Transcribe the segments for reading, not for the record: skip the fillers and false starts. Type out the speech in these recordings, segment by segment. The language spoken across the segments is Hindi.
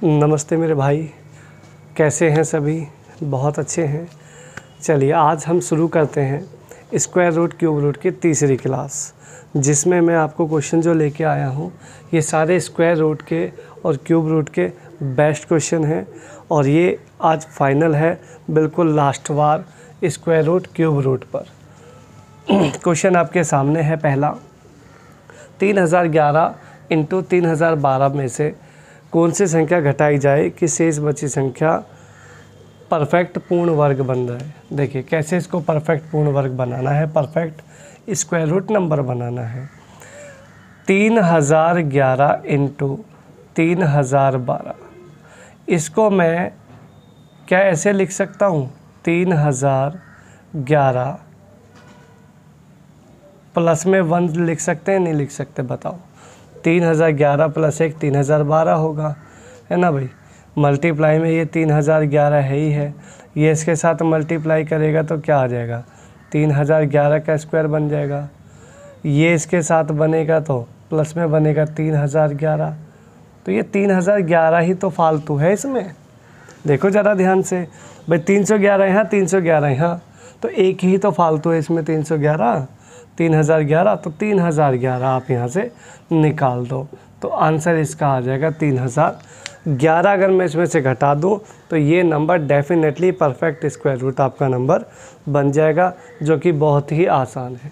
नमस्ते मेरे भाई, कैसे हैं सभी? बहुत अच्छे हैं। चलिए आज हम शुरू करते हैं स्क्वायर रूट क्यूब रूट की तीसरी क्लास, जिसमें मैं आपको क्वेश्चन जो लेके आया हूँ ये सारे स्क्वायर रूट के और क्यूब रूट के बेस्ट क्वेश्चन हैं। और ये आज फाइनल है, बिल्कुल last bar square root cube root पर। क्वेश्चन आपके सामने है पहला, 3011 इंटू 3012 में से कौन सी संख्या घटाई जाए कि शेष बची संख्या परफेक्ट पूर्ण वर्ग बन जाए। देखिए कैसे इसको परफेक्ट पूर्ण वर्ग बनाना है, परफेक्ट स्क्वायर रूट नंबर बनाना है। 3011 इंटू 3012, इसको मैं क्या ऐसे लिख सकता हूँ, 3011 प्लस में 1 लिख सकते हैं, नहीं लिख सकते? बताओ। 3011 प्लस 1 3012 होगा, है ना भाई। मल्टीप्लाई में ये 3011 है ही है, ये इसके साथ मल्टीप्लाई करेगा तो क्या आ जाएगा, 3011 का स्क्वायर बन जाएगा। ये इसके साथ बनेगा तो प्लस में बनेगा 3011। तो ये 3011 ही तो फालतू है इसमें। देखो ज़रा ध्यान से भाई, 311 यहाँ 311 यहाँ, तो एक ही तो फालतू है इसमें, 311 3011। तो 3011 आप यहाँ से निकाल दो तो आंसर इसका आ जाएगा 3011। अगर मैं इसमें से घटा दूँ तो ये number definitely perfect square root आपका नंबर बन जाएगा, जो कि बहुत ही आसान है।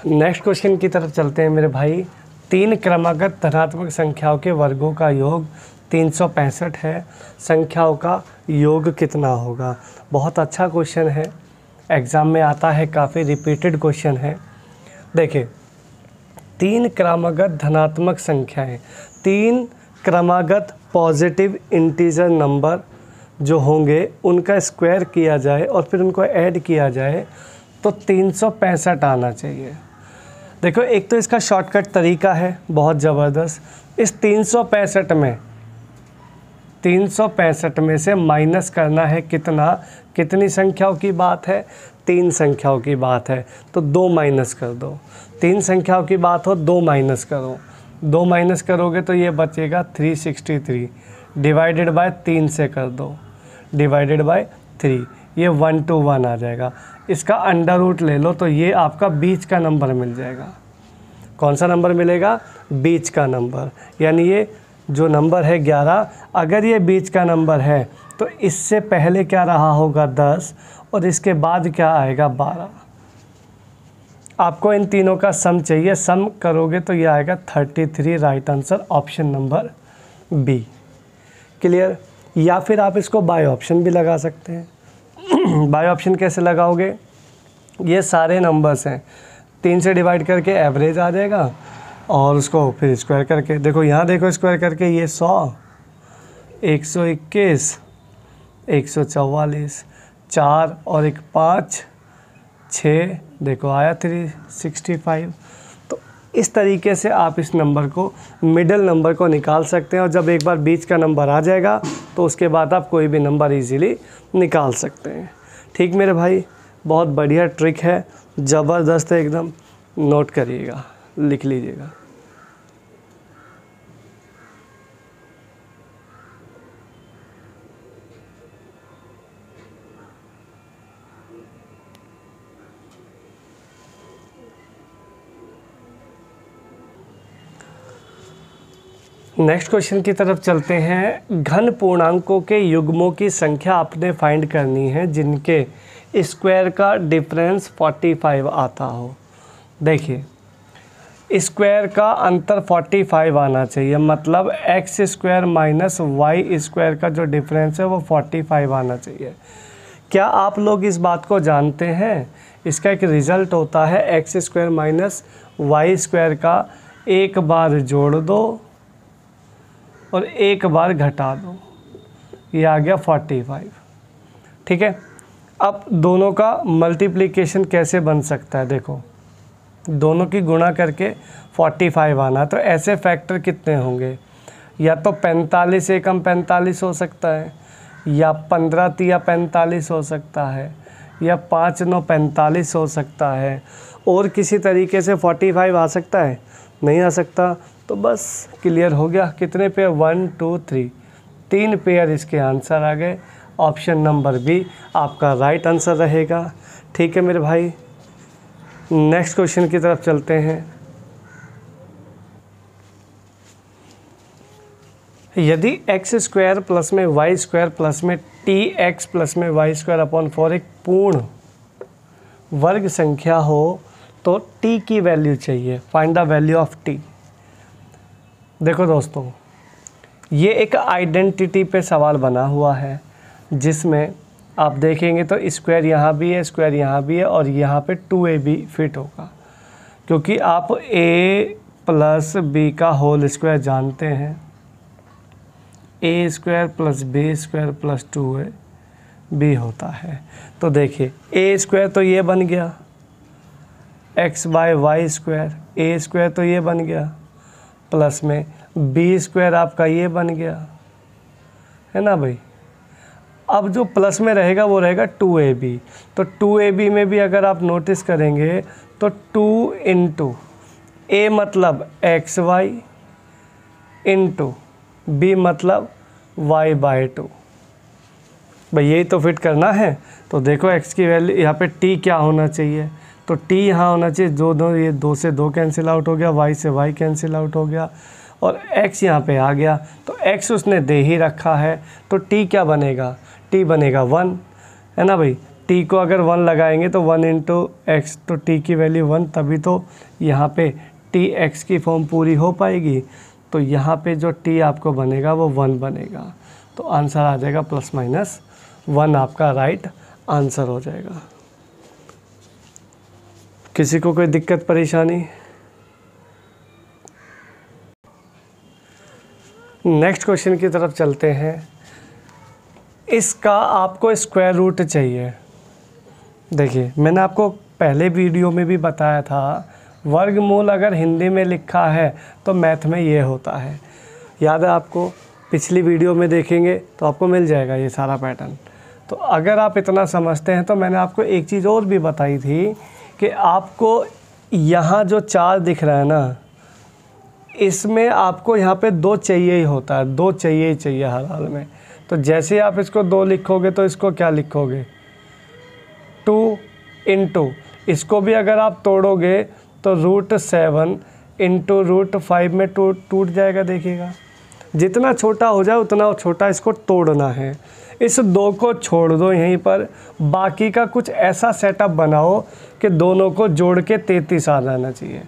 नेक्स्ट क्वेश्चन की तरफ चलते हैं मेरे भाई। 3 क्रमागत धनात्मक संख्याओं के वर्गों का योग 365 है, संख्याओं का योग कितना होगा। बहुत अच्छा क्वेश्चन है, एग्ज़ाम में आता है, काफ़ी रिपीटेड क्वेश्चन है। देखिए 3 क्रमागत धनात्मक संख्याएं, 3 क्रमागत पॉजिटिव इंटीजर नंबर जो होंगे उनका स्क्वायर किया जाए और फिर उनको ऐड किया जाए तो 365 आना चाहिए। देखो एक तो इसका शॉर्टकट तरीका है बहुत ज़बरदस्त। इस 365 में से माइनस करना है कितना, कितनी संख्याओं की बात है, 3 संख्याओं की बात है, तो 2 माइनस कर दो। 3 संख्याओं की बात हो, 2 माइनस करो, 2 माइनस करोगे तो ये बचेगा 363, डिवाइडेड बाय 3 से कर दो, डिवाइडेड बाय 3, ये 1 to 1 आ जाएगा। इसका अंडर रूट ले लो तो ये आपका बीच का नंबर मिल जाएगा। कौन सा नंबर मिलेगा? बीच का नंबर। यानी ये जो नंबर है 11, अगर ये बीच का नंबर है तो इससे पहले क्या रहा होगा 10 और इसके बाद क्या आएगा 12। आपको इन तीनों का सम चाहिए, सम करोगे तो ये आएगा 33। Right answer option number B. Clear? या फिर आप इसको बाय ऑप्शन भी लगा सकते हैं। बाय ऑप्शन कैसे लगाओगे? ये सारे नंबर्स हैं, 3 से डिवाइड करके एवरेज आ जाएगा और उसको फिर स्क्वायर करके, देखो यहाँ देखो स्क्वायर करके, ये 100, 121, 144, 4 और 1 5, 6, देखो आया 365। तो इस तरीके से आप इस नंबर को, मिडिल नंबर को निकाल सकते हैं। और जब एक बार बीच का नंबर आ जाएगा तो उसके बाद आप कोई भी नंबर इजीली निकाल सकते हैं। ठीक मेरे भाई, बहुत बढ़िया ट्रिक है, ज़बरदस्त है एकदम। नोट करिएगा, लिख लीजिएगा। नेक्स्ट क्वेश्चन की तरफ चलते हैं। घन पूर्णांकों के युग्मों की संख्या आपने फाइंड करनी है जिनके स्क्वायर का डिफरेंस 45 आता हो। देखिए स्क्वायर का अंतर 45 आना चाहिए, मतलब x square minus y square का जो डिफरेंस है वो 45 आना चाहिए। क्या आप लोग इस बात को जानते हैं? इसका एक रिज़ल्ट होता है x square minus y square का एक बार जोड़ दो और एक बार घटा दो, ये आ गया 45। ठीक है, अब दोनों का मल्टीप्लिकेशन कैसे बन सकता है? देखो दोनों की गुणा करके 45 आना, तो ऐसे फैक्टर कितने होंगे? या तो 45 एकम 45 हो सकता है, या 15 तिया 45 हो सकता है, या 5 9 45 हो सकता है, और किसी तरीके से 45 आ सकता है? नहीं आ सकता। तो बस क्लियर हो गया। कितने पेयर? 1 2 3, 3 पेयर इसके आंसर आ गए। ऑप्शन नंबर बी आपका राइट आंसर रहेगा। ठीक है मेरे भाई, नेक्स्ट क्वेश्चन की तरफ चलते हैं। यदि एक्स स्क्वायर प्लस में वाई स्क्वायर प्लस में टी एक्स प्लस में वाई स्क्वायर अपॉन 4 एक पूर्ण वर्ग संख्या हो तो टी की वैल्यू चाहिए। Find the value of T. देखो दोस्तों, ये एक आइडेंटिटी पे सवाल बना हुआ है, जिसमें आप देखेंगे तो स्क्वायर यहाँ भी है, स्क्वायर यहाँ भी है, और यहाँ पे 2ab फिट होगा, क्योंकि आप a प्लस बी का होल स्क्वायर जानते हैं। a square plus B square plus 2ab होता है। तो देखिए a स्क्वायर तो ये बन गया, x by y square, a square तो ये बन गया, प्लस में b स्क्वायर आपका ये बन गया, है ना भाई। अब जो प्लस में रहेगा वो रहेगा 2ab। तो 2ab में भी अगर आप नोटिस करेंगे तो 2 इंटू a मतलब एक्स वाई इंटू बी मतलब y बाय 2। भाई यही तो फिट करना है। तो देखो x की वैल्यू यहाँ पे t क्या होना चाहिए, तो t यहाँ होना चाहिए, ये 2 से 2 कैंसिल आउट हो गया, y से y कैंसिल आउट हो गया, और x यहाँ पे आ गया। तो x उसने दे ही रखा है, तो t क्या बनेगा? t बनेगा 1, है ना भाई। t को अगर 1 लगाएंगे तो 1 इंटू एक्स, तो t की वैल्यू 1, तभी तो यहाँ पे t x की फॉर्म पूरी हो पाएगी। तो यहाँ पे जो t आपको बनेगा वो 1 बनेगा। तो आंसर आ जाएगा +-1, आपका राइट आंसर हो जाएगा। किसी को कोई दिक्कत परेशानी? नेक्स्ट क्वेश्चन की तरफ चलते हैं। इसका आपको स्क्वायर रूट चाहिए। देखिए मैंने आपको पहले वीडियो में भी बताया था, वर्गमूल अगर हिंदी में लिखा है तो मैथ में ये होता है। याद है आपको? पिछली वीडियो में देखेंगे तो आपको मिल जाएगा ये सारा पैटर्न। तो अगर आप इतना समझते हैं तो मैंने आपको एक चीज़ और भी बताई थी कि आपको यहाँ जो 4 दिख रहा है ना, इसमें आपको यहाँ पे 2 चाहिए ही होता है, 2 चाहिए ही चाहिए हर हाल में। तो जैसे आप इसको 2 लिखोगे तो इसको क्या लिखोगे? 2 इंटू, इसको भी अगर आप तोड़ोगे तो √7 इंटू √5 में टूट जाएगा। देखिएगा जितना छोटा हो जाए उतना छोटा इसको तोड़ना है। इस 2 को छोड़ दो यहीं पर, बाकी का कुछ ऐसा सेटअप बनाओ कि दोनों को जोड़ के 33 आ जाना चाहिए।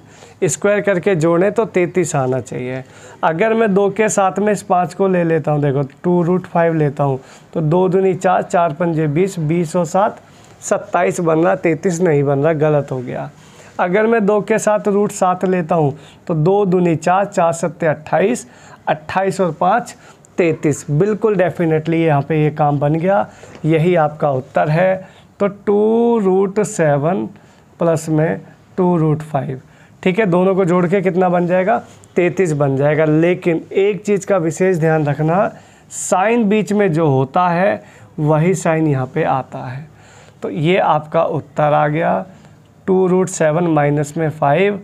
स्क्वायर करके जोड़ें तो 33 आना चाहिए। अगर मैं 2 के साथ में इस 5 को ले लेता हूँ, देखो 2√5 लेता हूँ, तो 2 दूनी 4, 4 पंजे 20, 20 और 7 27 बन रहा, 33 नहीं बन रहा, गलत हो गया। अगर मैं 2 के साथ √7 लेता हूँ तो 2 दूनी 4, 4 सत्ते 28, 28 और 5 33। बिल्कुल डेफिनेटली यहाँ पे ये काम बन गया, यही आपका उत्तर है। तो 2√7 प्लस में 2√5, ठीक है, दोनों को जोड़ के कितना बन जाएगा? 33 बन जाएगा। लेकिन एक चीज़ का विशेष ध्यान रखना, साइन बीच में जो होता है वही साइन यहाँ पे आता है। तो ये आपका उत्तर आ गया 2√7 माइनस में 5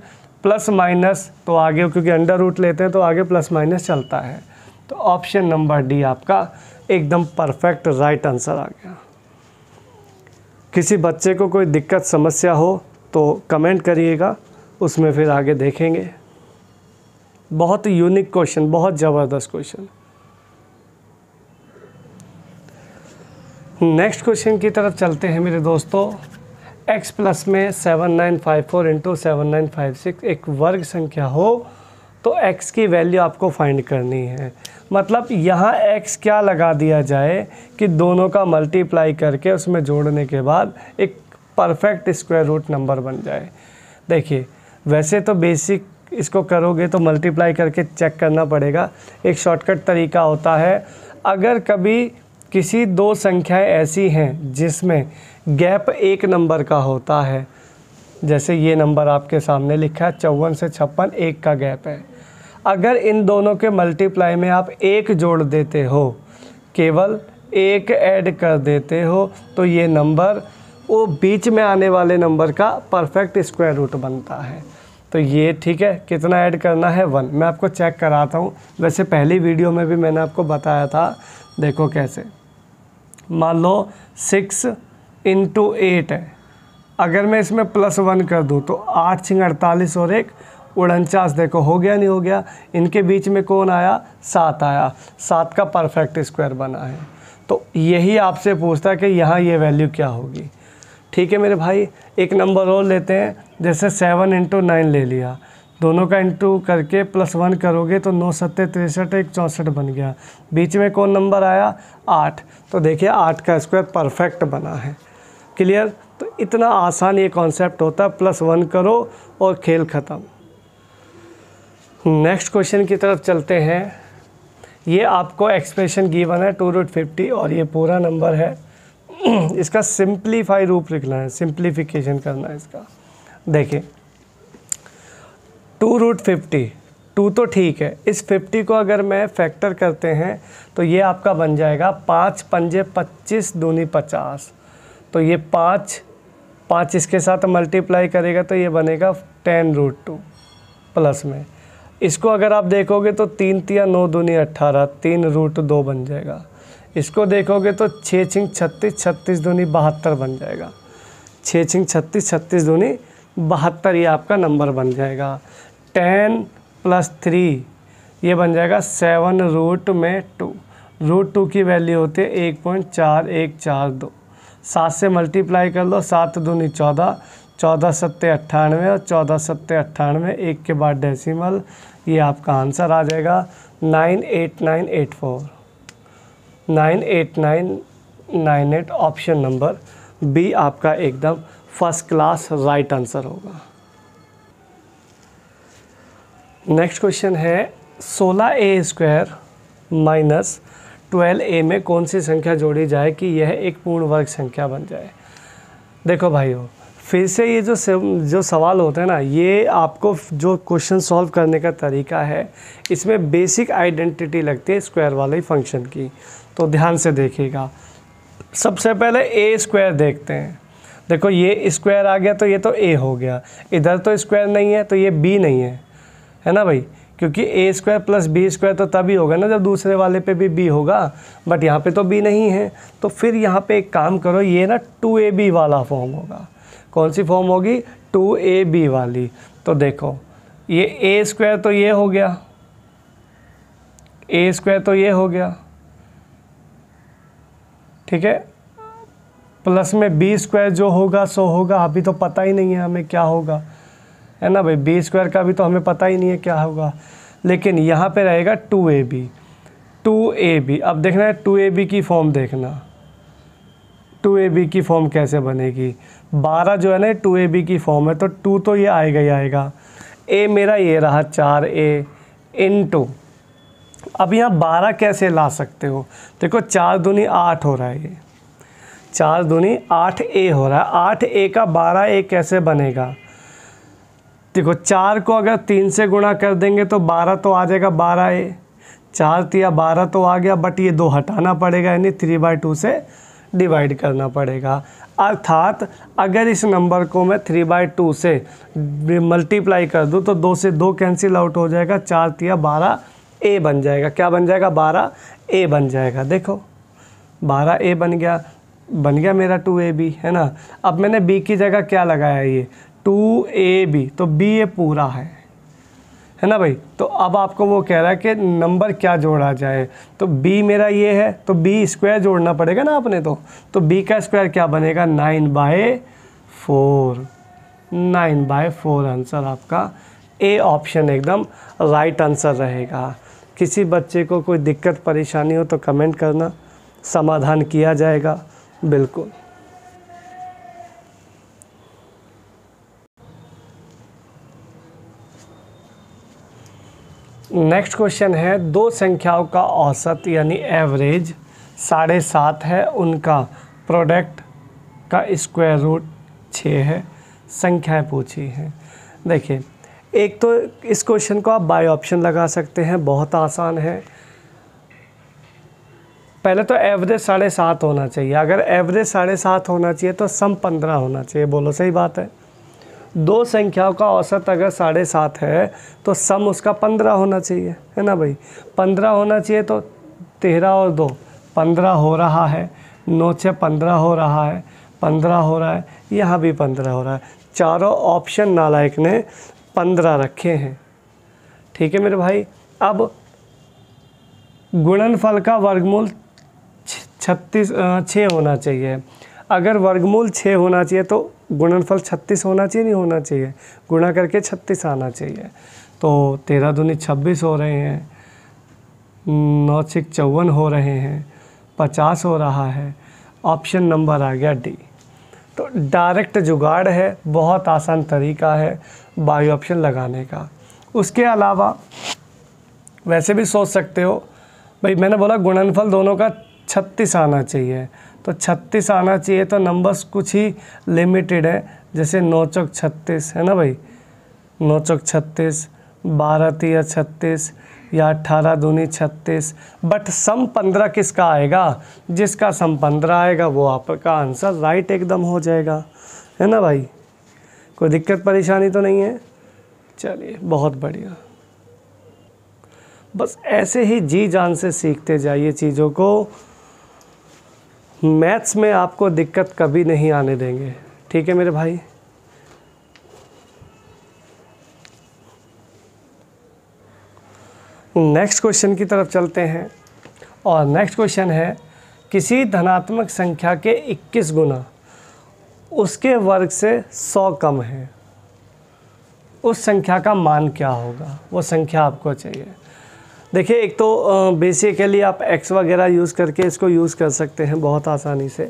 प्लस माइनस, तो आगे क्योंकि अंडर रूट लेते हैं तो आगे प्लस माइनस चलता है। तो ऑप्शन नंबर डी आपका एकदम परफेक्ट राइट आंसर आ गया। किसी बच्चे को कोई दिक्कत समस्या हो तो कमेंट करिएगा, उसमें फिर आगे देखेंगे। बहुत यूनिक क्वेश्चन, बहुत ज़बरदस्त क्वेश्चन। नेक्स्ट क्वेश्चन की तरफ चलते हैं मेरे दोस्तों। x प्लस में 7954 इंटू 7956 एक वर्ग संख्या हो तो x की वैल्यू आपको फाइंड करनी है। मतलब यहाँ x क्या लगा दिया जाए कि दोनों का मल्टीप्लाई करके उसमें जोड़ने के बाद एक परफेक्ट स्क्वायर रूट नंबर बन जाए। देखिए वैसे तो बेसिक इसको करोगे तो मल्टीप्लाई करके चेक करना पड़ेगा। एक शॉर्टकट तरीका होता है, अगर कभी किसी 2 संख्याएं ऐसी हैं जिसमें गैप 1 नंबर का होता है, जैसे ये नंबर आपके सामने लिखा है 54 से 56 1 का गैप है, अगर इन दोनों के मल्टीप्लाई में आप 1 जोड़ देते हो, केवल 1 ऐड कर देते हो, तो ये नंबर वो बीच में आने वाले नंबर का परफेक्ट स्क्वायर रूट बनता है। तो ये ठीक है, कितना ऐड करना है 1। मैं आपको चेक कराता हूँ, वैसे पहली वीडियो में भी मैंने आपको बताया था। देखो कैसे, मान लो 6 × 8 है, अगर मैं इसमें +1 कर दूँ तो 8 × 48 और 1 49। देखो हो गया नहीं हो गया, इनके बीच में कौन आया, 7 आया, 7 का परफेक्ट स्क्वायर बना है। तो यही आपसे पूछता है कि यहाँ ये वैल्यू क्या होगी। ठीक है मेरे भाई, एक नंबर और लेते हैं, जैसे 7 × 9 ले लिया, दोनों का इंटू करके +1 करोगे तो 9 × 7 = 63, 1 64 बन गया। बीच में कौन नंबर आया, 8। तो देखिए 8 का स्क्वायर परफेक्ट बना है। क्लियर। तो इतना आसान ये कॉन्सेप्ट होता है, +1 करो और खेल ख़त्म। नेक्स्ट क्वेश्चन की तरफ चलते हैं। ये आपको एक्सप्रेशन गिवन है 2√50 और ये पूरा नंबर है। इसका सिंप्लीफाई रूप लिखना है, सिंप्लीफिकेशन करना है इसका। देखिए 2√50, 2 तो ठीक है, इस 50 को अगर मैं फैक्टर करते हैं तो ये आपका बन जाएगा 5 × 5 = 25, 2 × 50। तो ये 5 इसके साथ मल्टीप्लाई करेगा तो ये बनेगा 10√2 प्लस में। इसको अगर आप देखोगे तो 3 × 3 = 9, 2 × 18, 3√2 बन जाएगा। इसको देखोगे तो 6 × 36, 36 × 2 = 72 बन जाएगा। 6 × 36, 36 × 2 = 72, ये आपका नंबर बन जाएगा। 10 + 3 ये बन जाएगा 7√2। √2 की वैल्यू होती है 1.4142। 7 से मल्टीप्लाई कर लो, 7 × 2 = 14, 14 × 7 = 98 और 14 × 7 = 98, 1 के बाद डेसिमल। ये आपका आंसर आ जाएगा 98984, 98998। ऑप्शन नंबर बी आपका एकदम फर्स्ट क्लास राइट आंसर होगा। नेक्स्ट क्वेश्चन है 16a² - 12a में कौन सी संख्या जोड़ी जाए कि यह एक पूर्ण वर्ग संख्या बन जाए। देखो भाइयों, फिर से ये जो सवाल होता है ना, ये आपको जो क्वेश्चन सॉल्व करने का तरीका है, इसमें बेसिक आइडेंटिटी लगती है स्क्वायर वाले फंक्शन की। तो ध्यान से देखिएगा। सबसे पहले a² देखते हैं। देखो ये स्क्वायर आ गया तो ये तो a हो गया, इधर तो स्क्वायर नहीं है तो ये b नहीं है ना भाई, क्योंकि a² + b² तो तभी होगा ना जब दूसरे वाले पे भी b होगा, बट यहाँ पे तो b नहीं है। तो फिर यहाँ पे एक काम करो, ये ना 2ab वाला फॉर्म होगा। कौन सी फॉर्म होगी, 2ab वाली। तो देखो ये a² तो ये हो गया, a² तो ये हो गया, ठीक है, प्लस में b² जो होगा सो होगा। अभी तो पता ही नहीं है हमें क्या होगा, है ना भाई, b² का भी तो हमें पता ही नहीं है क्या होगा। लेकिन यहाँ पे रहेगा 2ab। 2ab अब देखना है 2ab की फॉर्म देखना, 2ab की फॉर्म कैसे बनेगी। 12 जो है ना 2ab की फॉर्म है, तो 2 तो ये आएगा ही आएगा। a मेरा ये रहा 4a × अब यहाँ 12 कैसे ला सकते हो, देखो 4 दूनी 8 हो रहा है, ये 4 दूनी 8a हो रहा है। 8a का 12a कैसे बनेगा, देखो 4 को अगर 3 से गुणा कर देंगे तो 12 तो आ जाएगा 12a, 4 × 3 = 12 तो आ गया, बट ये 2 हटाना पड़ेगा, यानी 3/2 से डिवाइड करना पड़ेगा। अर्थात अगर इस नंबर को मैं 3/2 से मल्टीप्लाई कर दूँ तो 2 से 2 कैंसिल आउट हो जाएगा, 4 × 3 = 12a बन जाएगा। क्या बन जाएगा, 12a बन जाएगा। देखो 12a बन गया मेरा 2ab, है ना। अब मैंने b की जगह क्या लगाया, ये 2ab, तो b ये पूरा है ना भाई। तो अब आपको वो कह रहा है कि नंबर क्या जोड़ा जाए, तो b मेरा ये है तो b² जोड़ना पड़ेगा ना अपने। तो b का स्क्वायर क्या बनेगा, 9/4, 9/4 आंसर आपका ए ऑप्शन एकदम राइट आंसर रहेगा। किसी बच्चे को कोई दिक्कत परेशानी हो तो कमेंट करना, समाधान किया जाएगा बिल्कुल। नेक्स्ट क्वेश्चन है, दो संख्याओं का औसत यानी एवरेज 7.5 है, उनका प्रोडक्ट का स्क्वायर रूट 6 है, संख्याएं पूछी हैं। देखिए एक तो इस क्वेश्चन को आप बाय ऑप्शन लगा सकते हैं, बहुत आसान है। पहले तो एवरेज 7.5 होना चाहिए। अगर एवरेज 7.5 होना चाहिए तो सम 15 होना चाहिए। बोलो सही बात है। दो संख्याओं का औसत अगर 7.5 है तो सम उसका 15 होना चाहिए, है ना भाई। 15 होना चाहिए तो 13 और 2 15 हो रहा है, 9 से 15 हो रहा है, 15 हो रहा है, यहाँ भी 15 हो रहा है। चारों ऑप्शन नालायक ने 15 रखे हैं। ठीक है मेरे भाई। अब गुणनफल का वर्गमूल 6 होना चाहिए। अगर वर्गमूल 6 होना चाहिए तो गुणनफल 36 होना चाहिए, नहीं होना चाहिए, गुणा करके 36 आना चाहिए। तो 13 दूनी 26 हो रहे हैं, 9 6 54 हो रहे हैं, 50 हो रहा है। ऑप्शन नंबर आ गया डी। तो डायरेक्ट जुगाड़ है, बहुत आसान तरीका है बाई ऑप्शन लगाने का। उसके अलावा वैसे भी सोच सकते हो भाई, मैंने बोला गुणनफल दोनों का 36 आना चाहिए, तो 36 आना चाहिए तो नंबर्स कुछ ही लिमिटेड है, जैसे 9 चौक 36 है ना भाई, 9 चौक 36, 12 तिया 36 या 18 दूनी 36। बट सम 15 किसका आएगा? जिसका सम 15 आएगा वो आपका आंसर राइट एकदम हो जाएगा, है ना भाई। कोई दिक्कत परेशानी तो नहीं है? चलिए बहुत बढ़िया। बस ऐसे ही जी जान से सीखते जाइए चीज़ों को, मैथ्स में आपको दिक्कत कभी नहीं आने देंगे। ठीक है मेरे भाई। नेक्स्ट क्वेश्चन की तरफ चलते हैं, और नेक्स्ट क्वेश्चन है किसी धनात्मक संख्या के 21 गुना उसके वर्ग से 100 कम है, उस संख्या का मान क्या होगा? वो संख्या आपको चाहिए। देखिए, एक तो बेसिकली आप x वगैरह यूज़ करके इसको यूज़ कर सकते हैं बहुत आसानी से,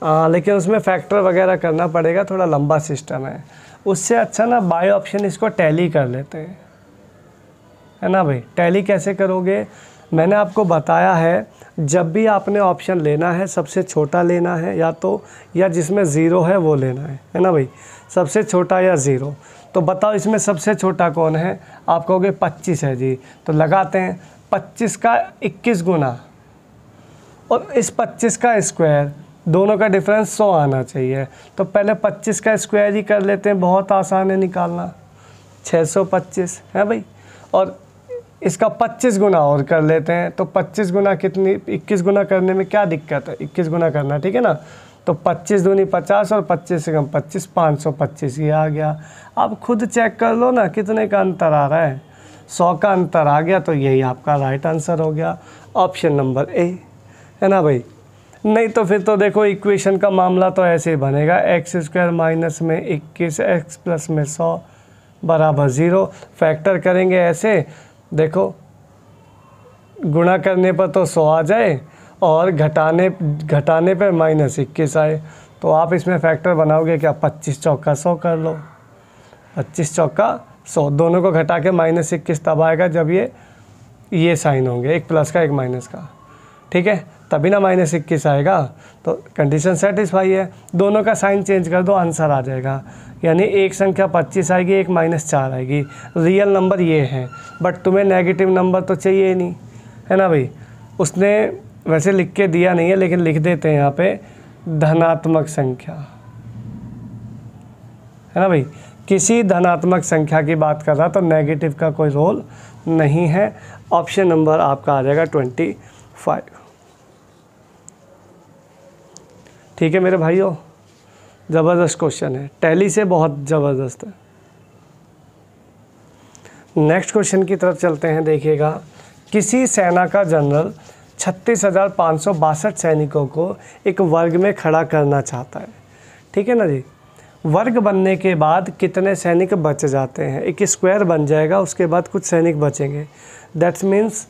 लेकिन उसमें फैक्टर वगैरह करना पड़ेगा, थोड़ा लंबा सिस्टम है। उससे अच्छा ना बाय ऑप्शन इसको टैली कर लेते हैं, है ना भाई। टैली कैसे करोगे? मैंने आपको बताया है, जब भी आपने ऑप्शन लेना है सबसे छोटा लेना है, या जिसमें ज़ीरो है वो लेना है ना भाई, सबसे छोटा या ज़ीरो। तो बताओ इसमें सबसे छोटा कौन है? आप कहोगे 25 है जी, तो लगाते हैं 25 का 21 गुना और इस 25 का स्क्वायर, दोनों का डिफरेंस 100 आना चाहिए। तो पहले 25 का स्क्वायर ही कर लेते हैं, बहुत आसान है निकालना, 625 है भाई। और इसका 25 गुना और कर लेते हैं, तो 25 गुना कितनी, 21 गुना करने में क्या दिक्कत है? 21 गुना करना, ठीक है ना। तो 25 दूनी 50 और 25 से कम 25, 525 ये आ गया। आप खुद चेक कर लो ना कितने का अंतर आ रहा है, 100 का अंतर आ गया, तो यही आपका राइट आंसर हो गया, ऑप्शन नंबर ए, है ना भाई। नहीं तो फिर तो देखो इक्वेशन का मामला तो ऐसे ही बनेगा, x² माइनस में 21 x प्लस में 100 बराबर 0। फैक्टर करेंगे ऐसे, देखो गुणा करने पर तो 100 आ जाए और घटाने पर -21 आए, तो आप इसमें फैक्टर बनाओगे क्या? 25 चौका 100 कर लो, 25 चौका 100, दोनों को घटा के -21 तब आएगा जब ये साइन होंगे, एक प्लस का एक माइनस का, ठीक है, तभी ना -21 आएगा। तो कंडीशन सेटिस्फाई है, दोनों का साइन चेंज कर दो, आंसर आ जाएगा। यानी एक संख्या 25 आएगी, एक -4 आएगी। रियल नंबर ये है, बट तुम्हें नेगेटिव नंबर तो चाहिए ही नहीं, है ना भाई। उसने वैसे लिख के दिया नहीं है, लेकिन लिख देते हैं यहाँ पे धनात्मक संख्या, है ना भाई। किसी धनात्मक संख्या की बात कर रहा तो नेगेटिव का कोई रोल नहीं है। ऑप्शन नंबर आपका आ जाएगा 25। ठीक है मेरे भाइयों, ज़बरदस्त क्वेश्चन है, टैली से बहुत ज़बरदस्त है। नेक्स्ट क्वेश्चन की तरफ चलते हैं। देखिएगा, किसी सेना का जनरल 36,562 सैनिकों को एक वर्ग में खड़ा करना चाहता है, ठीक है ना जी। वर्ग बनने के बाद कितने सैनिक बच जाते हैं? एक स्क्वायर बन जाएगा, उसके बाद कुछ सैनिक बचेंगे। दैट्स मीन्स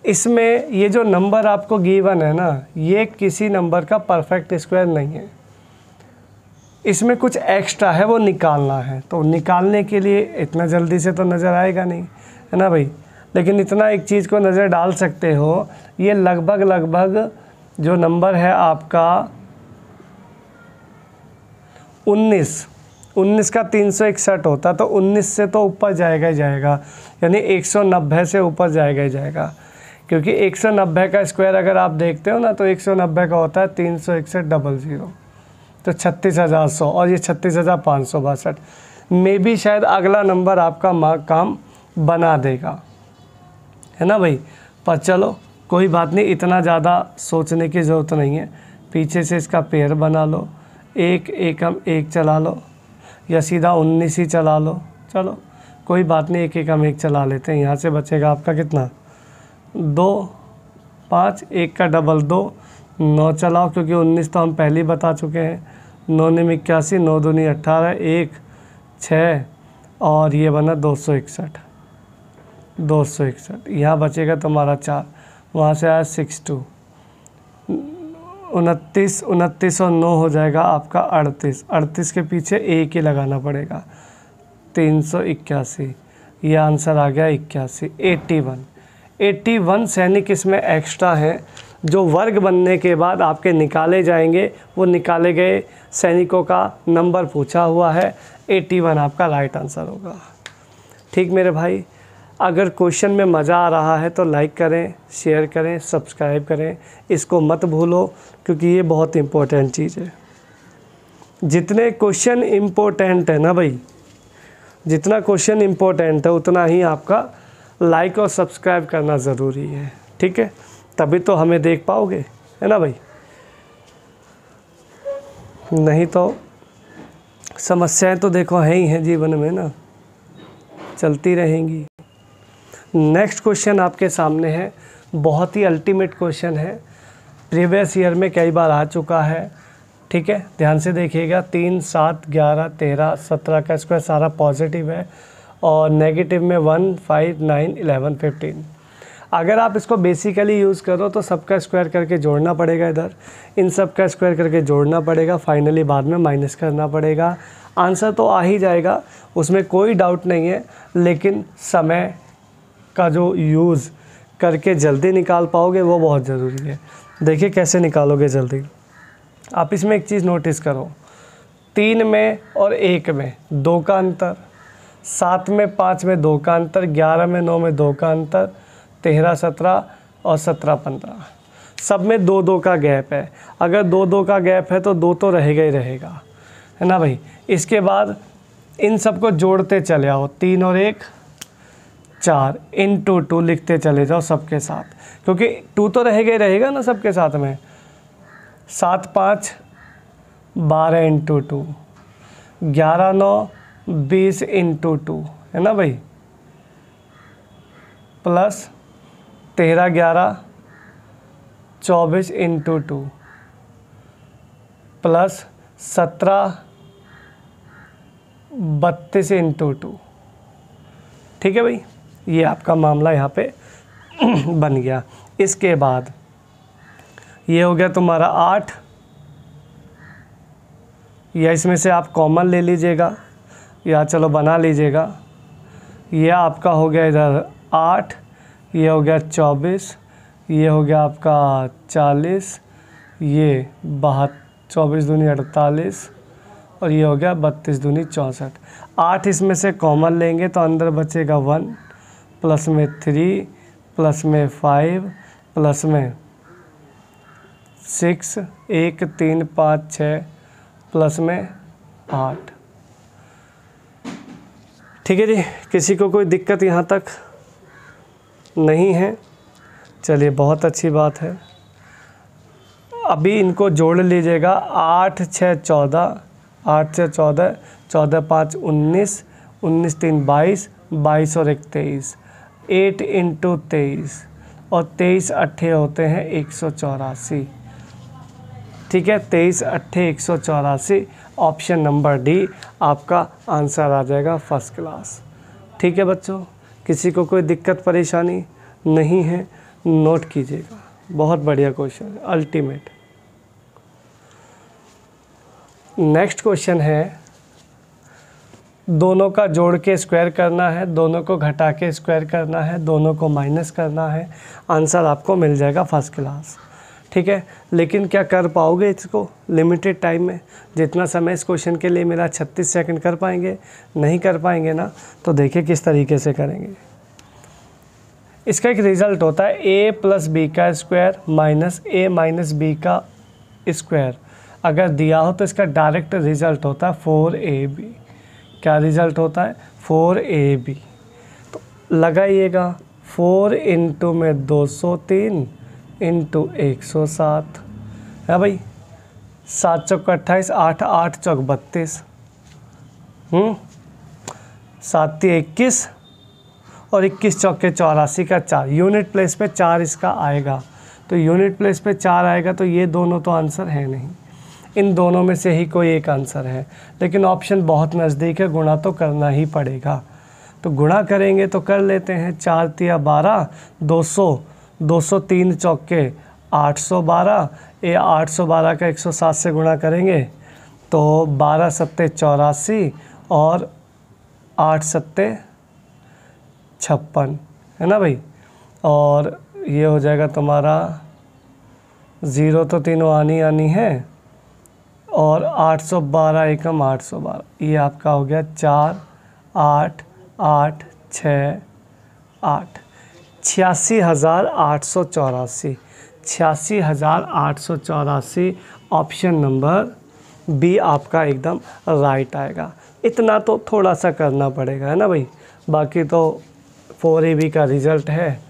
इसमें ये जो नंबर आपको गिवन है ना, ये किसी नंबर का परफेक्ट स्क्वायर नहीं है, इसमें कुछ एक्स्ट्रा है, वो निकालना है। तो निकालने के लिए इतना जल्दी से तो नज़र आएगा नहीं, है ना भाई, लेकिन इतना एक चीज़ को नज़र डाल सकते हो, ये लगभग जो नंबर है आपका 19 का 361 होता, तो 19 से तो ऊपर जाएगा ही जाएगा, यानी 190 से ऊपर जाएगा ही जाएगा। क्योंकि 190 का स्क्वायर अगर आप देखते हो ना तो 190 का होता है 361,000, तो 36,100 और ये 36,562 में भी शायद अगला नंबर आपका काम बना देगा, है ना भाई। पर चलो कोई बात नहीं, इतना ज़्यादा सोचने की ज़रूरत नहीं है। पीछे से इसका पेयर बना लो, एक एकम एक चला लो या सीधा 19 ही चला लो, चलो कोई बात नहीं, एक एकम एक चला लेते हैं। यहाँ से बचेगा आपका कितना 2, 5, एक का डबल 2, 9 चलाओ क्योंकि 19 तो हम पहले ही बता चुके हैं। 9 ने 81, 9 दूनी 18, 1 6 और ये बना 261। यहाँ बचेगा तुम्हारा 4, वहाँ से आया 62, 29 और 9 हो जाएगा आपका 38 के पीछे एक ही लगाना पड़ेगा 381, ये आंसर आ गया 81। 81 सैनिक इसमें एक्स्ट्रा हैं जो वर्ग बनने के बाद आपके निकाले जाएंगे। वो निकाले गए सैनिकों का नंबर पूछा हुआ है, 81 आपका राइट आंसर होगा। ठीक मेरे भाई, अगर क्वेश्चन में मज़ा आ रहा है तो लाइक करें, शेयर करें, सब्सक्राइब करें, इसको मत भूलो क्योंकि ये बहुत इम्पोर्टेंट चीज़ है। जितने क्वेश्चन इम्पोर्टेंट है ना भाई, जितना क्वेश्चन इम्पोर्टेंट है उतना ही आपका लाइक और सब्सक्राइब करना ज़रूरी है, ठीक है, तभी तो हमें देख पाओगे, है ना भाई। नहीं तो समस्याएं तो देखो हैं ही हैं जीवन में ना, चलती रहेंगी। नेक्स्ट क्वेश्चन आपके सामने है, बहुत ही अल्टीमेट क्वेश्चन है, प्रीवियस ईयर में कई बार आ चुका है, ठीक है, ध्यान से देखिएगा। 3, 7, 11, 13, 17 का स्क्वायर सारा पॉजिटिव है और नेगेटिव में 1, 5, 9, 11, 15। अगर आप इसको बेसिकली यूज़ करो तो सबका स्क्वायर करके जोड़ना पड़ेगा, इधर इन सब का स्क्वायर करके जोड़ना पड़ेगा, फाइनली बाद में माइनस करना पड़ेगा। आंसर तो आ ही जाएगा, उसमें कोई डाउट नहीं है, लेकिन समय का जो यूज़ करके जल्दी निकाल पाओगे वो बहुत ज़रूरी है। देखिए कैसे निकालोगे जल्दी। आप इसमें एक चीज़ नोटिस करो, 3 में और 1 में 2 का अंतर, 7 में 5 में 2 का अंतर, 11 में 9 में 2 का अंतर, 13, 17 और 17, 15 सब में 2-2 का गैप है। अगर 2-2 का गैप है तो 2 तो रहेगा ही रहेगा, है ना भाई। इसके बाद इन सबको जोड़ते चले आओ, 3 और 1 4 इंटू 2 लिखते चले जाओ सबके साथ, क्योंकि 2 तो रहेगा ही रहेगा ना सबके साथ में। 7, 5, 12 इंटू 2, 11, 9, 20 इंटू 2, है ना भाई, प्लस 13, 11, 24 इंटू 2, प्लस 17, 32 इंटू 2। ठीक है भाई, ये आपका मामला यहाँ पे बन गया। इसके बाद ये हो गया तुम्हारा 8, या इसमें से आप कॉमन ले लीजिएगा या चलो बना लीजिएगा। ये आपका हो गया इधर 8, ये हो गया 24, ये हो गया आपका 40, ये 24 दूनी 48 और ये हो गया 32 दूनी 64। 8 इसमें से कॉमन लेंगे तो अंदर बचेगा 1, प्लस में 3, प्लस में 5, प्लस में 6, 1, 3, 5, 6, प्लस में 8। ठीक है जी, किसी को कोई दिक्कत यहाँ तक नहीं है? चलिए बहुत अच्छी बात है। अभी इनको जोड़ लीजिएगा, 8, 6, 14, 8 से 14, 14, 5, 19, 19, 3, 22, 22 और 1, 23, 8 इंटू 23 और 23 अट्ठे होते हैं 184। ठीक है, 23 अट्ठे 184, ऑप्शन नंबर डी आपका आंसर आ जाएगा फर्स्ट क्लास। ठीक है बच्चों, किसी को कोई दिक्कत परेशानी नहीं है, नोट कीजिएगा। बहुत बढ़िया क्वेश्चन, अल्टीमेट। नेक्स्ट क्वेश्चन है, दोनों का जोड़ के स्क्वायर करना है, दोनों को घटा के स्क्वायर करना है, दोनों को माइनस करना है, आंसर आपको मिल जाएगा फर्स्ट क्लास। ठीक है, लेकिन क्या कर पाओगे इसको लिमिटेड टाइम में? जितना समय इस क्वेश्चन के लिए मेरा 36 सेकंड कर पाएंगे? नहीं कर पाएंगे ना, तो देखिए किस तरीके से करेंगे। इसका एक रिज़ल्ट होता है a प्लस बी का square minus a minus B का स्क्वायर। अगर दिया हो तो इसका डायरेक्ट रिज़ल्ट होता है 4ab। क्या रिज़ल्ट होता है? 4ab। तो लगाइएगा 4 इंटू में 203 इंटू 107 है भाई। 7 चौक 28, 8 8 चौक 32, 7 21 और 21 चौके 84 का 4। यूनिट प्लेस पे 4 इसका आएगा, तो यूनिट प्लेस पे 4 आएगा, तो ये दोनों तो आंसर है नहीं। इन दोनों में से ही कोई एक आंसर है, लेकिन ऑप्शन बहुत नज़दीक है, गुणा तो करना ही पड़ेगा। तो गुणा करेंगे तो कर लेते हैं। 4 तिया 12, 200, 203 चौके 812, ये 812 का 107 से गुणा करेंगे तो 12 सत्ते 84 और 8 सत्ते 56 है ना भाई। और ये हो जाएगा तुम्हारा 0 तो तीनों आनी है, और 812 एकम 812, ये आपका हो गया 4 8 8 6 8, 86,884, 86,884 ऑप्शन नंबर बी आपका एकदम राइट आएगा। इतना तो थोड़ा सा करना पड़ेगा है ना भाई, बाकी तो 4ab का रिज़ल्ट है,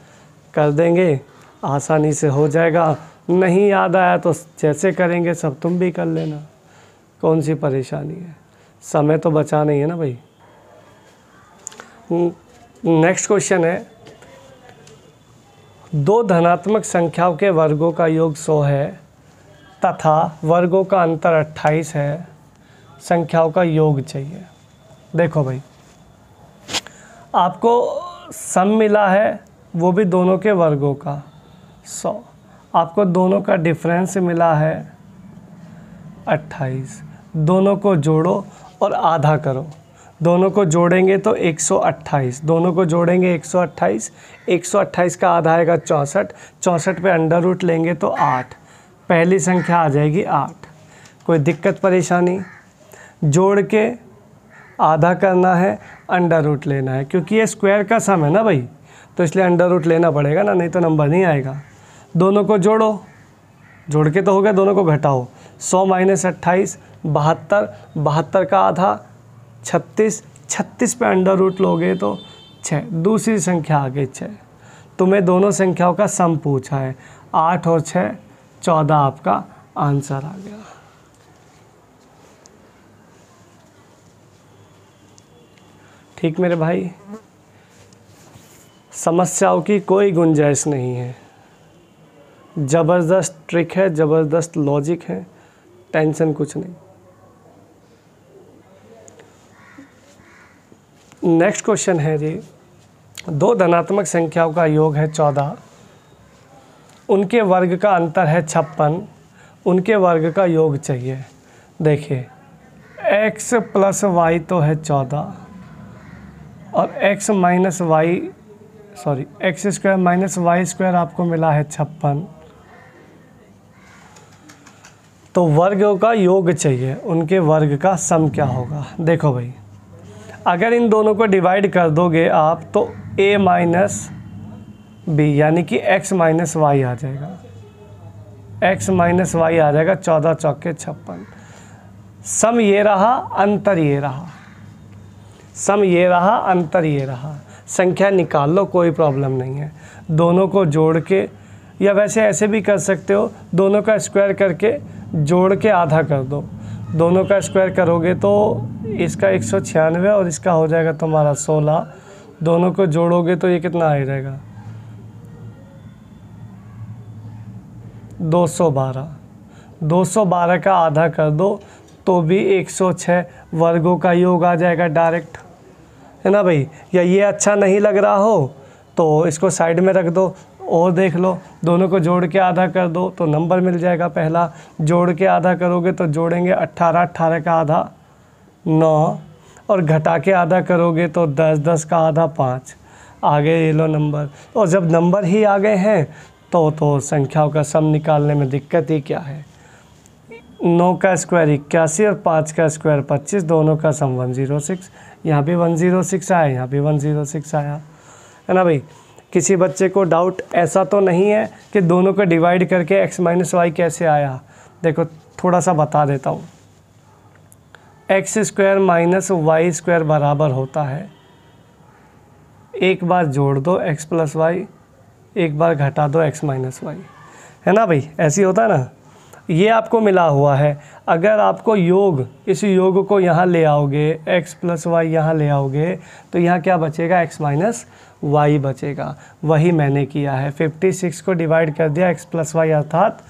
कर देंगे, आसानी से हो जाएगा। नहीं याद आया तो जैसे करेंगे सब तुम भी कर लेना, कौन सी परेशानी है, समय तो बचा नहीं है ना भाई। नेक्स्ट क्वेश्चन है, दो धनात्मक संख्याओं के वर्गों का योग 100 है तथा वर्गों का अंतर 28 है, संख्याओं का योग चाहिए। देखो भाई, आपको सम मिला है, वो भी दोनों के वर्गों का 100, आपको दोनों का डिफरेंस मिला है 28, दोनों को जोड़ो और आधा करो। दोनों को जोड़ेंगे तो 128, दोनों को जोड़ेंगे 128, 128 का आधा आएगा 64, 64 पे अंडर रूट लेंगे तो 8, पहली संख्या आ जाएगी 8। कोई दिक्कत परेशानी? जोड़ के आधा करना है, अंडर रूट लेना है, क्योंकि ये स्क्वायर का सम है ना भाई, तो इसलिए अंडर रूट लेना पड़ेगा ना, नहीं तो नंबर नहीं आएगा। दोनों को जोड़ो, जोड़ के तो हो गया, दोनों को घटाओ, 100 माइनस 28 72, 72 का आधा 36, 36 पे अंडर रूट लोगे तो 6, दूसरी संख्या आ गई 6। तुम्हें दोनों संख्याओं का सम पूछा है, 8 और 6 14 आपका आंसर आ गया। ठीक मेरे भाई, समस्याओं की कोई गुंजाइश नहीं है, ज़बरदस्त ट्रिक है, ज़बरदस्त लॉजिक है, टेंशन कुछ नहीं। नेक्स्ट क्वेश्चन है जी, दो धनात्मक संख्याओं का योग है 14, उनके वर्ग का अंतर है 56, उनके वर्ग का योग चाहिए। देखिए x प्लस वाई तो है 14 और x minus y x square minus y square आपको मिला है 56, तो वर्गों का योग चाहिए, उनके वर्ग का सम क्या होगा। देखो भाई, अगर इन दोनों को डिवाइड कर दोगे आप तो a माइनस बी यानी कि x माइनस वाई आ जाएगा, x माइनस वाई आ जाएगा, 14 चौके 56। सम ये रहा, अंतर ये रहा, सम ये रहा, अंतर ये रहा, संख्या निकाल लो, कोई प्रॉब्लम नहीं है। दोनों को जोड़ के, या वैसे ऐसे भी कर सकते हो, दोनों का स्क्वायर करके जोड़ के आधा कर दो। दोनों का स्क्वायर करोगे तो इसका 196 और इसका हो जाएगा तुम्हारा 16, दोनों को जोड़ोगे तो ये कितना आ जाएगा 212, 212 का आधा कर दो तो भी 106 वर्गों का योग आ जाएगा डायरेक्ट, है ना भाई। या ये अच्छा नहीं लग रहा हो तो इसको साइड में रख दो और देख लो, दोनों को जोड़ के आधा कर दो तो नंबर मिल जाएगा पहला, जोड़ के आधा करोगे तो जोड़ेंगे 18, 18 का आधा 9 और घटा के आधा करोगे तो 10, 10 का आधा 5, आगे ये लो नंबर। और जब नंबर ही आ गए हैं तो संख्याओं का सम निकालने में दिक्कत ही क्या है। 9 का स्क्वायर 81 और 5 का स्क्वायर 25, दोनों का सम 106, यहाँ भी 106 आया, यहाँ भी 106 आया, है ना भाई। किसी बच्चे को डाउट ऐसा तो नहीं है कि दोनों को डिवाइड करके x माइनस वाई कैसे आया। देखो थोड़ा सा बता देता हूँ। X square minus y square बराबर होता है, एक बार जोड़ दो x प्लस वाई, एक बार घटा दो x माइनस वाई, है ना भाई, ऐसे ही होता है ना। ये आपको मिला हुआ है। अगर आपको योग, इस योग को यहाँ ले आओगे, x प्लस वाई यहाँ ले आओगे, तो यहाँ क्या बचेगा, x माइनस वाई बचेगा। वही मैंने किया है, 56 को डिवाइड कर दिया x प्लस वाई अर्थात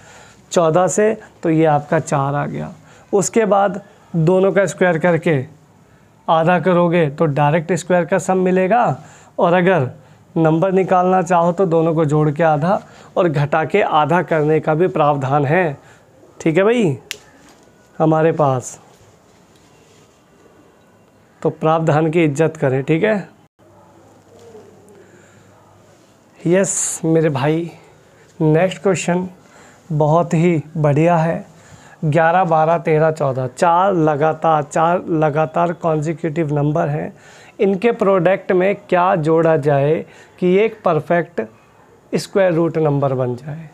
14 से, तो ये आपका 4 आ गया। उसके बाद दोनों का स्क्वायर करके आधा करोगे तो डायरेक्ट स्क्वायर का सम मिलेगा, और अगर नंबर निकालना चाहो तो दोनों को जोड़ के आधा और घटा के आधा करने का भी प्रावधान है। ठीक है भाई हमारे पास, तो प्रावधान की इज्जत करें, ठीक है। यस मेरे भाई, नेक्स्ट क्वेश्चन बहुत ही बढ़िया है। 11, 12, 13, 14 चार लगातार कॉन्जिक्यूटिव नंबर हैं। इनके प्रोडक्ट में क्या जोड़ा जाए कि एक परफेक्ट स्क्वायर रूट नंबर बन जाए।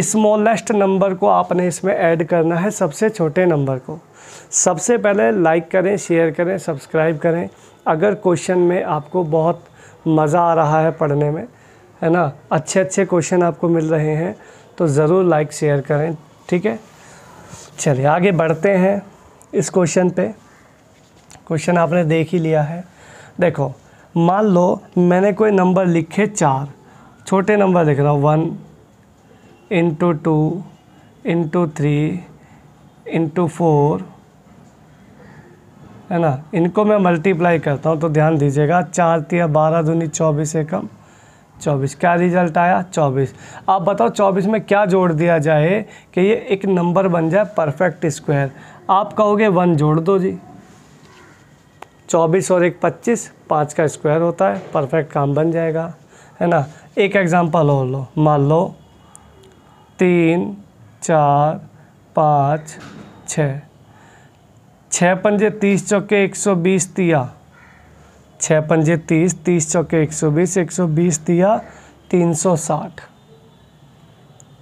स्मॉलेस्ट नंबर को आपने इसमें ऐड करना है, सबसे छोटे नंबर को। सबसे पहले लाइक करें, शेयर करें, सब्सक्राइब करें। अगर क्वेश्चन में आपको बहुत मज़ा आ रहा है पढ़ने में, है ना, अच्छे अच्छे क्वेश्चन आपको मिल रहे हैं, तो ज़रूर लाइक शेयर करें, ठीक है। चलिए आगे बढ़ते हैं इस क्वेश्चन पे। क्वेश्चन आपने देख ही लिया है। देखो मान लो मैंने कोई नंबर लिखे 4, छोटे नंबर लिख रहा हूँ, 1 इंटू 2 इंटू 3 इंटू 4, है ना। इनको मैं मल्टीप्लाई करता हूँ तो ध्यान दीजिएगा, 4 तिया 12 दूनी 24 एकम 24। क्या रिजल्ट आया, 24। आप बताओ 24 में क्या जोड़ दिया जाए कि ये एक नंबर बन जाए परफेक्ट स्क्वायर। आप कहोगे 1 जोड़ दो जी, 24 और 1 25, 5 का स्क्वायर होता है, परफेक्ट काम बन जाएगा, है ना। एक एग्जांपल और लो, मान लो 3, 4, 5, 6, 6 पंजे 30 चौके 120 तिया, 6 पंजे 30, 30 चौके 120, 120 तिया 360।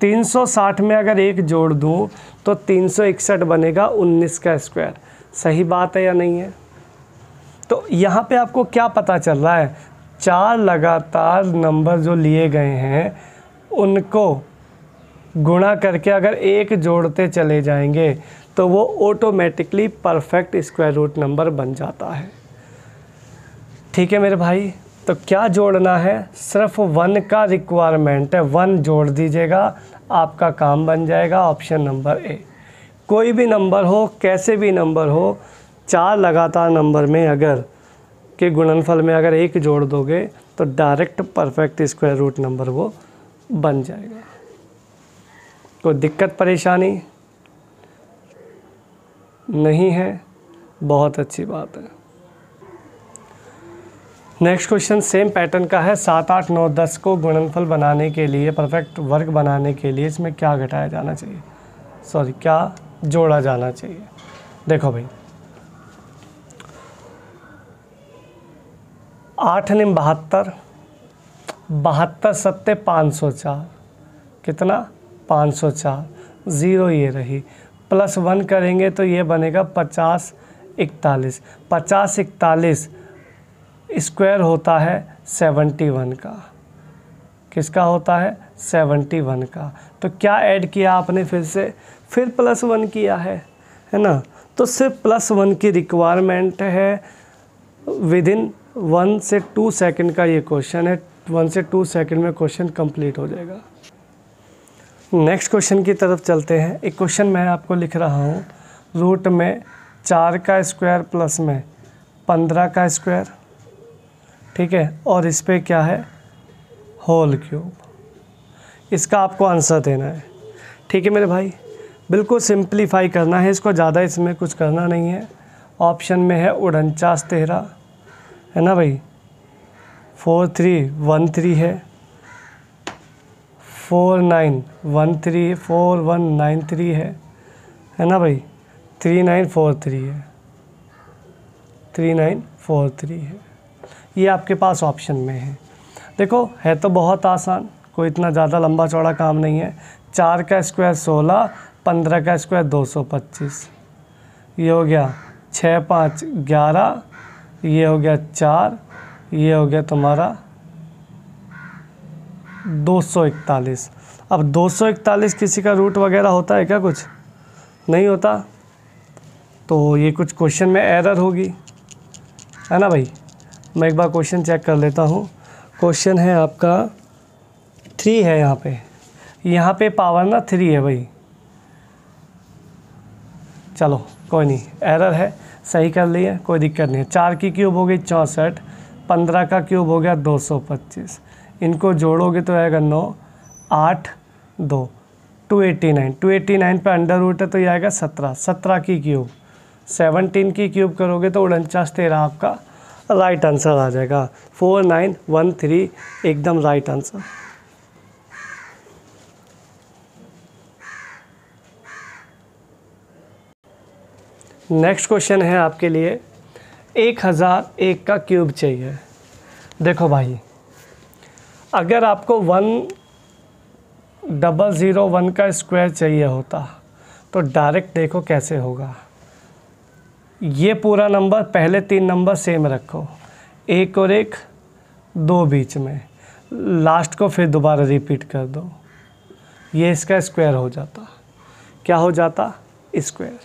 360 में अगर 1 जोड़ दूँ तो 361 बनेगा, 19 का स्क्वायर। सही बात है या नहीं है। तो यहाँ पे आपको क्या पता चल रहा है, 4 लगातार नंबर जो लिए गए हैं उनको गुणा करके अगर 1 जोड़ते चले जाएंगे तो वो automatically perfect square root number बन जाता है। ठीक है मेरे भाई, तो क्या जोड़ना है, सिर्फ 1 का रिक्वायरमेंट है, 1 जोड़ दीजिएगा, आपका काम बन जाएगा। Option number A. कोई भी नंबर हो, कैसे भी नंबर हो, 4 लगातार नंबर में अगर के गुणनफल में अगर 1 जोड़ दोगे तो direct perfect square root number वो बन जाएगा। कोई दिक्कत परेशानी नहीं है, बहुत अच्छी बात है। नेक्स्ट क्वेश्चन सेम पैटर्न का है। 7, 8, 9, 10 को गुणनफल बनाने के लिए, परफेक्ट वर्ग बनाने के लिए इसमें क्या घटाया जाना चाहिए, सॉरी क्या जोड़ा जाना चाहिए। देखो भाई 8 निम 72, 72 सत्ते 504, कितना 504, 0 ये रही, प्लस 1 करेंगे तो ये बनेगा 50 41। 50 41 स्क्वायर होता है 71 का। किसका होता है, 71 का। तो क्या ऐड किया आपने, फिर से फिर प्लस 1 किया है ना। तो सिर्फ प्लस 1 की रिक्वायरमेंट है। विद इन 1 से 2 सेकंड का ये क्वेश्चन है, 1 से 2 सेकंड में क्वेश्चन कंप्लीट हो जाएगा। नेक्स्ट क्वेश्चन की तरफ चलते हैं। एक क्वेश्चन मैं आपको लिख रहा हूँ, रूट में 4 का स्क्वायर प्लस में 15 का स्क्वायर, ठीक है, और इस पे क्या है, होल क्यूब। इसका आपको आंसर देना है, ठीक है मेरे भाई। बिल्कुल सिंप्लीफाई करना है इसको, ज़्यादा इसमें कुछ करना नहीं है। ऑप्शन में है 49 13, है ना भाई, 4313 है, 4913, 4193 है ना भाई, 3943 है, 3943 है। ये आपके पास ऑप्शन में है। देखो है तो बहुत आसान, कोई इतना ज़्यादा लंबा चौड़ा काम नहीं है। 4 का स्क्वायर 16, 15 का स्क्वायर 225, ये हो गया 6 5 11, ये हो गया 4, ये हो गया तुम्हारा 241। अब 241 किसी का रूट वगैरह होता है क्या? कुछ नहीं होता, तो ये कुछ क्वेश्चन में एरर होगी, है ना भाई। मैं एक बार क्वेश्चन चेक कर लेता हूँ। क्वेश्चन है आपका 3 है, यहाँ पे पावर ना 3 है भाई। चलो कोई नहीं, एरर है, सही कर लिए, कोई दिक्कत नहीं है। 4 की क्यूब हो गई 64, 15 का क्यूब हो गया 225, इनको जोड़ोगे तो आएगा 9 8 2 289। 289 पे अंडर रूट है तो ये आएगा 17। 17 की क्यूब 17 की क्यूब करोगे तो 49 13 आपका राइट आंसर आ जाएगा। 4913 एकदम राइट आंसर। नेक्स्ट क्वेश्चन है आपके लिए 1001 का क्यूब चाहिए। देखो भाई, अगर आपको 1001 का स्क्वायर चाहिए होता तो डायरेक्ट देखो कैसे होगा। ये पूरा नंबर, पहले 3 नंबर सेम रखो, 1 और 1 2 बीच में, लास्ट को फिर दोबारा रिपीट कर दो, ये इसका स्क्वायर हो जाता। क्या हो जाता? स्क्वायर।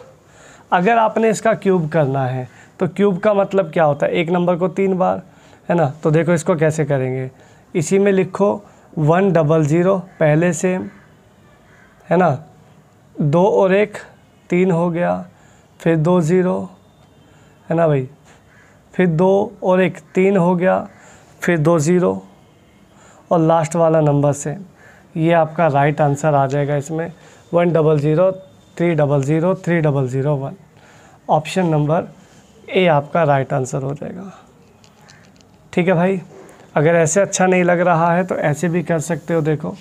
अगर आपने इसका क्यूब करना है तो क्यूब का मतलब क्या होता है? एक नंबर को 3 बार, है ना। तो देखो इसको कैसे करेंगे, इसी में लिखो 100 पहले सेम, है ना, 2 और 1 3 हो गया, फिर 2 0, है ना भाई, फिर 2 और 1 3 हो गया, फिर 2 0 और लास्ट वाला नंबर सेम। ये आपका राइट आंसर आ जाएगा इसमें 100 300 3001। ऑप्शन नंबर ए आपका राइट आंसर हो जाएगा। ठीक है भाई, अगर ऐसे अच्छा नहीं लग रहा है तो ऐसे भी कर सकते हो। देखो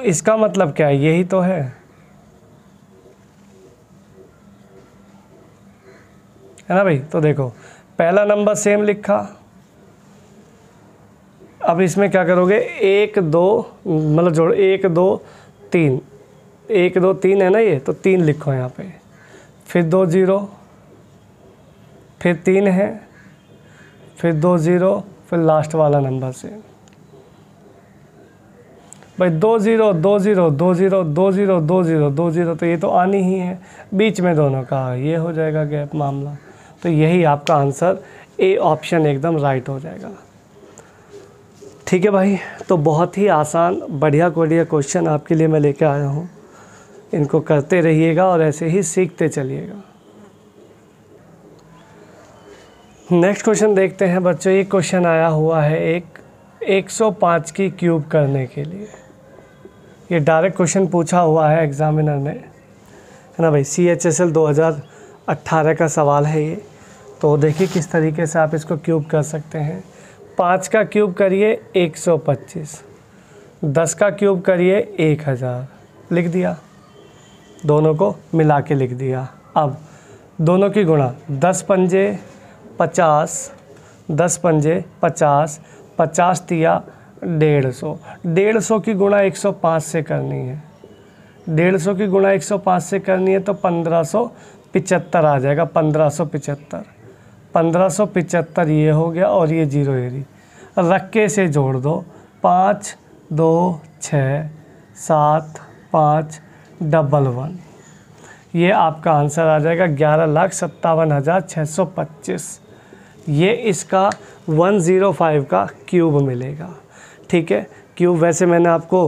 इसका मतलब क्या है, यही तो है ना भाई। तो देखो पहला नंबर सेम लिखा, अब इसमें क्या करोगे, 1 2 मतलब जोड़ 1 2 3, 1 2 3 है ना, ये तो 3 लिखो यहाँ पे, फिर 2 0, फिर 3 है, फिर 2 0, फिर लास्ट वाला नंबर से भाई 2 0 2 0 2 0 2 0 2 0 2 0, तो ये तो आनी ही है, बीच में दोनों का ये हो जाएगा गैप मामला। तो यही आपका आंसर ए ऑप्शन एकदम राइट हो जाएगा। ठीक है भाई, तो बहुत ही आसान बढ़िया क्वेश्चन आपके लिए मैं लेके आया हूँ, इनको करते रहिएगा और ऐसे ही सीखते चलिएगा। नेक्स्ट क्वेश्चन देखते हैं बच्चों। ये क्वेश्चन आया हुआ है एक 105 की क्यूब करने के लिए। ये डायरेक्ट क्वेश्चन पूछा हुआ है एग्जामिनर ने, है ना भाई। CHSL 2018 का सवाल है ये। तो देखिए किस तरीके से आप इसको क्यूब कर सकते हैं। 5 का क्यूब करिए 125, 10 का क्यूब करिए 1000, लिख दिया, दोनों को मिला के लिख दिया। अब दोनों की गुणा, 10 पंजे 50, 10 पंजे 50, 50 तिया 150, 150 की गुणा 105 से करनी है, 150 की गुणा 105 से करनी है तो 1575 आ जाएगा। 1575, 1575 ये हो गया और ये 0 एरी रख के से जोड़ दो, 5 2 6 7 5 11, ये आपका आंसर आ जाएगा 11,57,625। ये इसका 105 का क्यूब मिलेगा। ठीक है, क्यूब वैसे मैंने आपको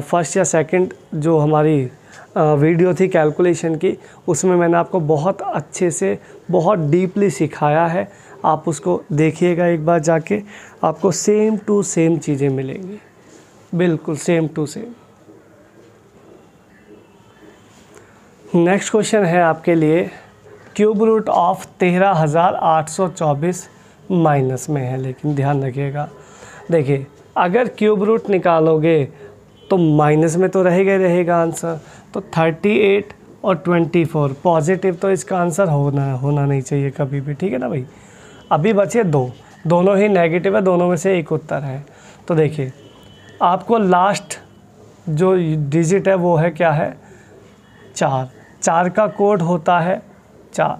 फर्स्ट या सेकंड जो हमारी वीडियो थी कैलकुलेशन की, उसमें मैंने आपको बहुत अच्छे से बहुत डीपली सिखाया है। आप उसको देखिएगा एक बार जाके, आपको सेम टू सेम चीज़ें मिलेंगी, बिल्कुल same to same. Next question है आपके लिए क्यूब रूट ऑफ 13,824 माइनस में है, लेकिन ध्यान रखिएगा। देखिए अगर क्यूब रूट निकालोगे तो माइनस में तो रहेगा ही रहेगा आंसर। तो 38 और 24 पॉजिटिव तो इसका आंसर होना नहीं चाहिए कभी भी। ठीक है ना भाई। अभी बचे 2, दोनों ही नेगेटिव है, दोनों में से एक उत्तर है। तो देखिए आपको लास्ट जो डिजिट है वो है क्या है, 4। 4 का कोड होता है 4,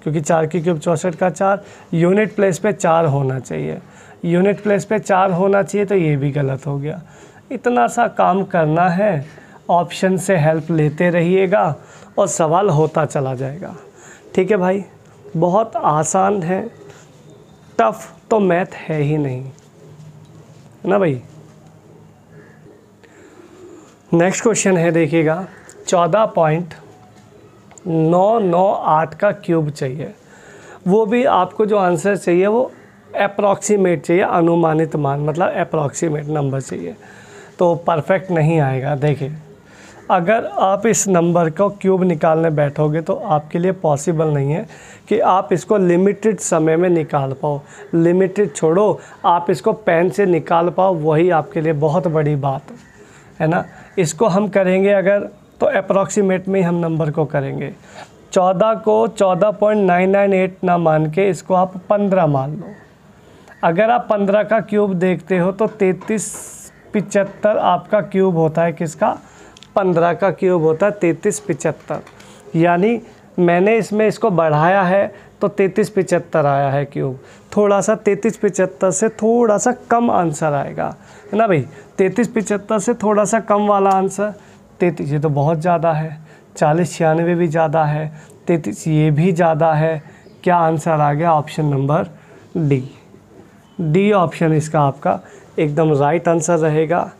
क्योंकि 4 की क्यूब 64 का 4। यूनिट प्लेस पे 4 होना चाहिए, यूनिट प्लेस पे 4 होना चाहिए, तो ये भी गलत हो गया। इतना सा काम करना है, ऑप्शन से हेल्प लेते रहिएगा और सवाल होता चला जाएगा। ठीक है भाई, बहुत आसान है, टफ तो मैथ है ही नहीं, है ना भाई। नेक्स्ट क्वेश्चन है, देखिएगा 14.998 का क्यूब चाहिए। वो भी आपको जो आंसर चाहिए वो अप्रॉक्सीमेट चाहिए, अनुमानित मान, मतलब अप्रॉक्सीमेट नंबर चाहिए, तो परफेक्ट नहीं आएगा। देखिए अगर आप इस नंबर को क्यूब निकालने बैठोगे तो आपके लिए पॉसिबल नहीं है कि आप इसको लिमिटेड समय में निकाल पाओ। लिमिटेड छोड़ो, आप इसको पेन से निकाल पाओ, वही आपके लिए बहुत बड़ी बात है ना। इसको हम करेंगे अगर, तो अप्रॉक्सीमेट में ही हम नंबर को करेंगे। 14 को 14.998 ना मान के इसको आप 15 मान लो। अगर आप 15 का क्यूब देखते हो तो 3375 आपका क्यूब होता है, किसका, 15 का क्यूब होता है 3375। यानी मैंने इसमें इसको बढ़ाया है तो 3375 आया है क्यूब। थोड़ा सा 3375 से थोड़ा सा कम आंसर आएगा, है ना भाई। 3375 से थोड़ा सा कम वाला आंसर 33, ये तो बहुत ज़्यादा है। 4096 भी ज़्यादा है, 33 ये भी ज़्यादा है। क्या आंसर आ गया, ऑप्शन नंबर डी ऑप्शन इसका आपका एकदम राइट आंसर रहेगा।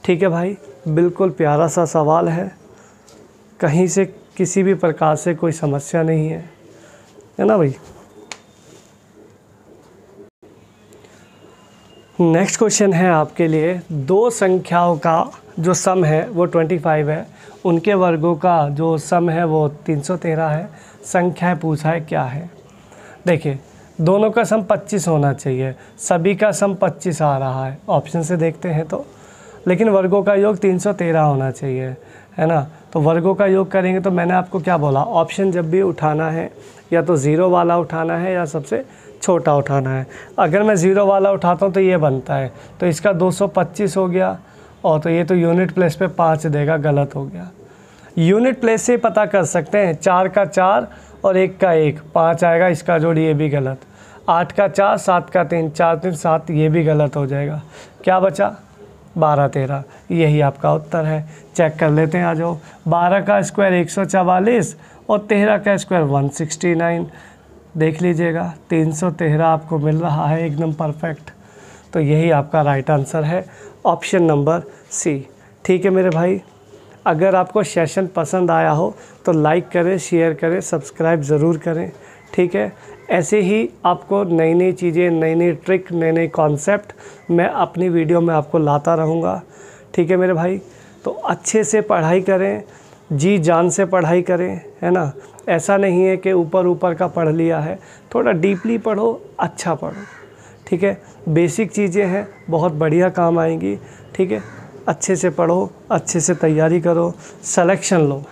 ठीक है भाई, बिल्कुल प्यारा सा सवाल है, कहीं से किसी भी प्रकार से कोई समस्या नहीं है ना भाई। नेक्स्ट क्वेश्चन है आपके लिए, दो संख्याओं का जो सम है वो 25 है, उनके वर्गों का जो सम है वो 313 है। संख्या पूछा है क्या है। देखिए दोनों का सम 25 होना चाहिए, सभी का सम 25 आ रहा है ऑप्शन से देखते हैं तो, लेकिन वर्गों का योग 313 होना चाहिए, है ना। तो वर्गों का योग करेंगे तो मैंने आपको क्या बोला, ऑप्शन जब भी उठाना है या तो ज़ीरो वाला उठाना है या सबसे छोटा उठाना है। अगर मैं ज़ीरो वाला उठाता हूँ तो ये बनता है, तो इसका 225 हो गया, और तो ये तो यूनिट प्लेस पे 5 देगा, गलत हो गया। यूनिट प्लेस से पता कर सकते हैं, 4 का 4 और 1 का 1, 5 आएगा, इसका जोड़ ये भी गलत। 8 का 4, 7 का 3, 4 3 7, ये भी गलत हो जाएगा। क्या बचा, 12 13, यही आपका उत्तर है। चेक कर लेते हैं, आ जाओ। 12 का स्क्वायर 144 और 13 का स्क्वायर 169, देख लीजिएगा 313 आपको मिल रहा है, एकदम परफेक्ट। तो यही आपका राइट आंसर है, ऑप्शन नंबर सी। ठीक है मेरे भाई, अगर आपको सेशन पसंद आया हो तो लाइक करें, शेयर करें, सब्सक्राइब ज़रूर करें। ठीक है, ऐसे ही आपको नई नई चीज़ें, नई नई ट्रिक, नए नए कॉन्सेप्ट मैं अपनी वीडियो में आपको लाता रहूँगा। ठीक है मेरे भाई, तो अच्छे से पढ़ाई करें, जी जान से पढ़ाई करें, है ना। ऐसा नहीं है कि ऊपर ऊपर का पढ़ लिया है, थोड़ा डीपली पढ़ो, अच्छा पढ़ो। ठीक है, बेसिक चीज़ें हैं, बहुत बढ़िया काम आएंगी। ठीक है, अच्छे से पढ़ो, अच्छे से तैयारी करो, सिलेक्शन लो।